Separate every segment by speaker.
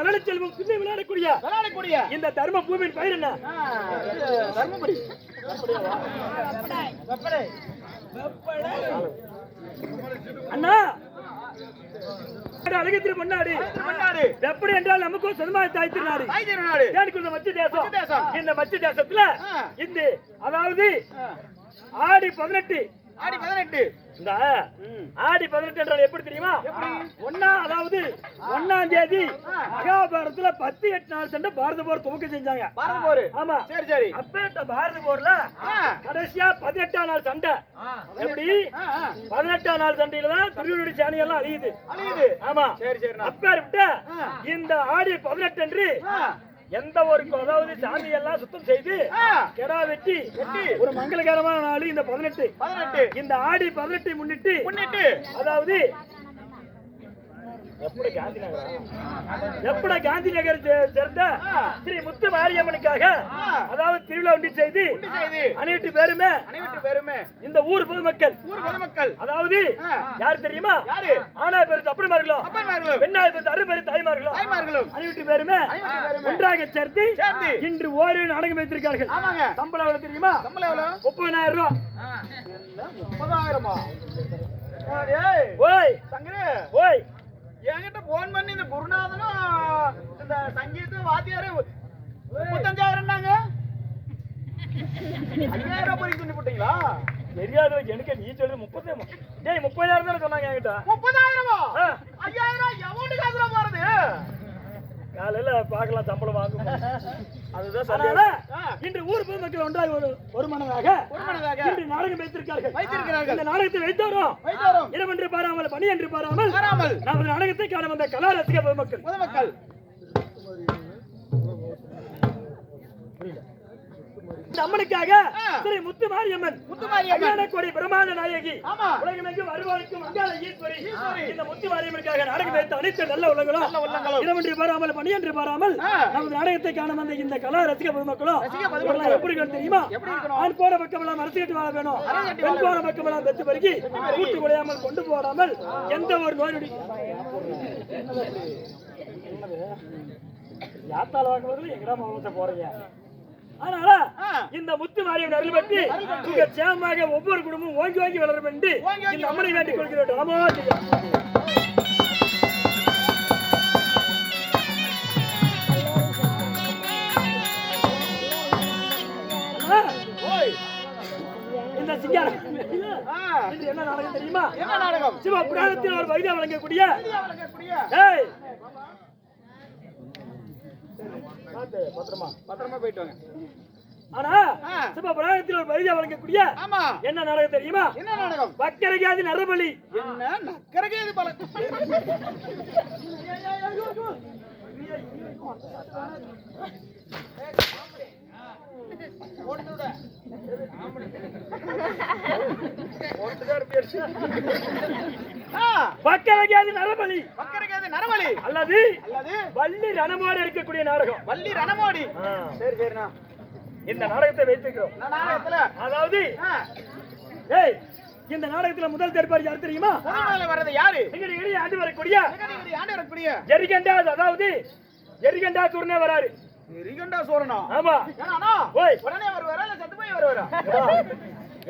Speaker 1: மலர செல்வம் பிள்ளை விளையாடக்கூடிய இந்த தர்ம பூமியின் பெயர் என்ன?
Speaker 2: தர்மபுரி.
Speaker 1: அண்ணா அழகத்திற்கு முன்னாடி எப்படி என்றால் நமக்கும் சொந்தமாக தாய் திருநாடு இந்த மத்திய தேசம். இந்த மத்திய தேசத்துல இந்த அதாவது ஆடி 18 இந்த ஆடி 18 என்றால் எப்படி தெரியுமா? அதாவது 1ஆம் தேதி மகாபாரதத்துல 18 நாள் சண்டை பாரத போர் துவக்கம் செஞ்சாங்க. ஆமா அப்ப பாரத போர்ல கடைசியா 18ஆம் நாள் சண்டை. எப்படி 18ஆம் நாள் சண்டையில தான் திருவள்ளுவர் சாணி எல்லாம் அழியுது. ஆமா அப்ப இந்த ஆடி 18 அன்று எந்த ஒரு அதாவது சாமி எல்லாம் சுத்தம் செய்து கெடா வெட்டி ஒரு மங்களகரமான நாள் இந்த 18 இந்த ஆடி 18 முன்னிட்டு அதாவது எப்படி காந்தி நகர் சேர்ந்த ஸ்ரீ முத்து மாரியம்மனுக்காக அதாவது திருவிழா உண்டி செய்து அனைத்து பேருமே இந்த ஊர் பொதுமக்கள் அதாவது யாரு தெரியுமா? ஆனா பேரு அப்பன்மார்களும் பெண்ணாய் பேரு அறுபேரு தாய்மார்களும் அனைத்து பேருமே ஒன்றாக சேர்த்து இன்று ஓரிரு நாடகம் வைத்திருக்கார்கள். சம்பளம் எவ்வளவு தெரியுமா? 30,000 ரூபாய். 30,000 ஓய்
Speaker 2: என்கிட்ட போன் பண்ணி இந்த குருநாதனும் இந்த சங்கீத வாத்தியாரு 35,000 5,000 போய் சொல்லி போட்டீங்களா?
Speaker 1: தெரியாது எனக்கு நீ சொல்லு 30,000 தானே சொன்னாங்க என்கிட்ட.
Speaker 2: 30,000 5,000 எவனுக்கு காசுல போறது?
Speaker 1: காலையில பாக்கலாம் சம்பளம் வாங்கும். அதுதான் இன்று ஊர் பொதுமக்கள் ஒன்றாக ஒரு மனதாக இன்று நாடகம் வைத்திருக்கிறார்கள். இந்த நாடகத்தை வைத்தோரும் இரவென்று பாராமல் பணி என்று பாராமல் நமது நாடகத்தை காண வந்த கலா ரசிக பொதுமக்கள் அம்மனுக்காக ஸ்ரீ முத்து மாரியம்மன் கோடி பிரமாண்ட நாயகி உலகமெங்கும் வருவாருக்கும் அங்காள ஈஸ்வரி இந்த முத்து மாரியம்மனுக்காக நாடகம் வைத்த அனைத்து நல்ல உள்ளங்களும் இரவென்று பாராமல் பணி என்று பாராமல் நமது நாடகத்தை காண வந்த இந்த கலா ரசிக பொதுமக்களும் எப்படி தெரியுமா? ஆண் போன பக்கமெல்லாம் அரசியட்டு வாழ வேணும், பெண் போன பக்கமெல்லாம் பெற்று பெருகி கூட்டு குலையாமல் கொண்டு போடாமல் எந்த ஒரு நோய் நொடி யாத்தால வாங்குவதில் எங்கடா மாவட்ட போறீங்க? அதனால இந்த முத்து மாரியம்மன் அருள் பற்றி மிக சேமமாக ஒவ்வொரு குடும்பமும் ஓங்கி வளரும் என்று இந்த அம்மனை வேண்டிக் கொள்கிறோம். ஆமா இந்த சிங்காரம் என்ன நாடகம் தெரியுமா? சிவ புராணத்தில் ஒரு வைத்தியம் வழங்கக்கூடிய
Speaker 2: பத்திரமா போயிட்டு வாங்க.
Speaker 1: ஆனா சிவ புராணத்தில் ஒரு வைத்தியம் வழங்கக்கூடிய என்ன நாடகம் தெரியுமா?
Speaker 2: என்ன நாடகம்?
Speaker 1: வக்கரகாதி நரபலி.
Speaker 2: என்ன நக்கரகாதி பல
Speaker 1: வக்கரகாதி நரபலி அல்லது வள்ளி ரணமாடி இருக்கக்கூடிய நாடகம்.
Speaker 2: வள்ளி ரணமாடி. சரிண்ணா
Speaker 1: இந்த நாடகத்தை வைத்திருக்கிறோம். அதாவது இந்த நாடகத்துல முதல் தர்பார் யார் தெரியுமா?
Speaker 2: வரது யாரு?
Speaker 1: ஆண்டு வரக்கூடிய ஜெரிகண்டாஸ், அதாவது ஜெரிகண்டாசூரனே வராரு.
Speaker 2: ஜெரிகண்டாசூரனா?
Speaker 1: ஆமா.
Speaker 2: உடனே வருவாரா இல்ல செத்து போய் வருவாரா?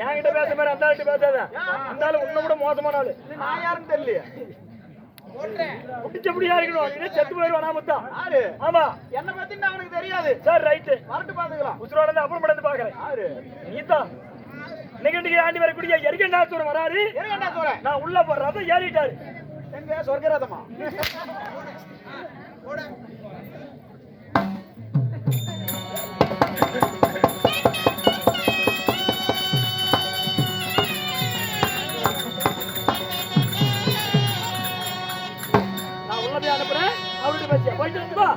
Speaker 1: என்கிட்ட பேச மாதிரி அந்த ஆள்கிட்ட பேசாத. அந்த ஆளு உன்னை விட மோசமான ஆளு.
Speaker 2: நான் யாருன்னு தெரியலையே.
Speaker 1: முடிச்சபடியா இருக்கணும், செத்து போயிருவான். நாமத்தான். ஆமா,
Speaker 2: என்ன பத்தி அவனுக்கு தெரியாது.
Speaker 1: சார் ரைட்டு,
Speaker 2: வரட்டு பாத்துக்கலாம்.
Speaker 1: உசுரோட அப்புறம் படந்து பாக்குறேன். நீதான் நிகழ்ச்சி ஆண்டி வரக்கூடிய எரிகண்டாசூரன் வராரு. நான் உள்ள போடுறத ஏறிட்டாரு.
Speaker 2: எங்க சொர்க்கராதமா?
Speaker 1: நான் உள்ளதே அனுப்புறேன். அவர்கிட்ட பேசியா போயிட்டு வா.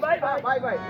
Speaker 2: பாய் பாய்.